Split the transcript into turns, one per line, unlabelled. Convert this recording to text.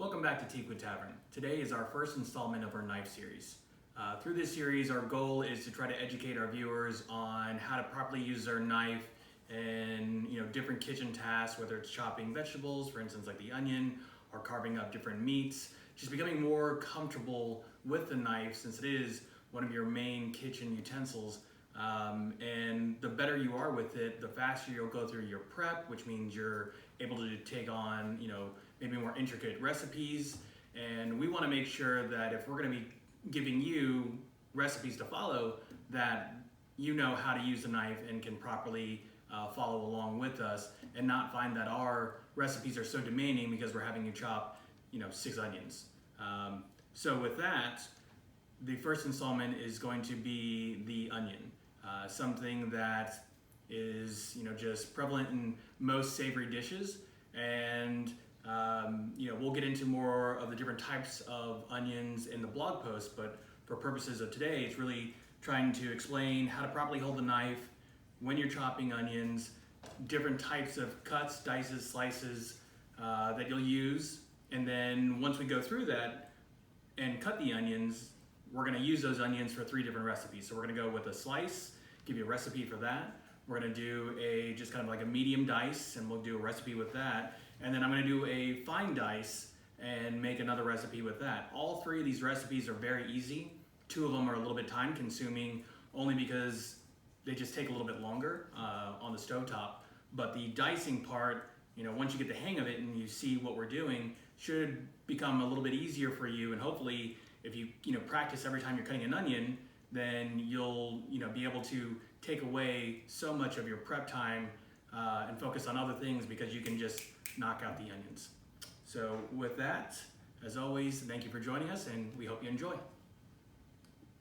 Welcome back to Teakwood Tavern. Today is our first installment of our knife series. Through this series, our goal is to try to educate our viewers on how to properly use their knife in different kitchen tasks, whether it's chopping vegetables, for instance, like the onion, or carving up different meats. Just becoming more comfortable with the knife since it is one of your main kitchen utensils. And the better you are with it, the faster you'll go through your prep, which means you're able to take on, maybe more intricate recipes. And we want to make sure that if we're going to be giving you recipes to follow, that you know how to use the knife and can properly follow along with us and not find that our recipes are so demanding because we're having you chop, 6 onions. So with that, the first installment is going to be the onion, something that is just prevalent in most savory dishes, and we'll get into more of the different types of onions in the blog post, but for purposes of today, it's really trying to explain how to properly hold the knife when you're chopping onions, different types of cuts, dices, slices that you'll use, and then once we go through that and cut the onions, we're going to use those onions for 3 different recipes. So we're going to go with a slice, give you a recipe for that. We're going to do just kind of like a medium dice, and we'll do a recipe with that. And then I'm going to do a fine dice and make another recipe with that. All 3 of these recipes are very easy. 2 of them are a little bit time consuming only because they just take a little bit longer on the stovetop. But the dicing part, once you get the hang of it and you see what we're doing, should become a little bit easier for you. And hopefully, if you practice every time you're cutting an onion, then you'll be able to take away so much of your prep time and focus on other things because you can just knock out the onions. So with that, as always, thank you for joining us, and we hope you enjoy.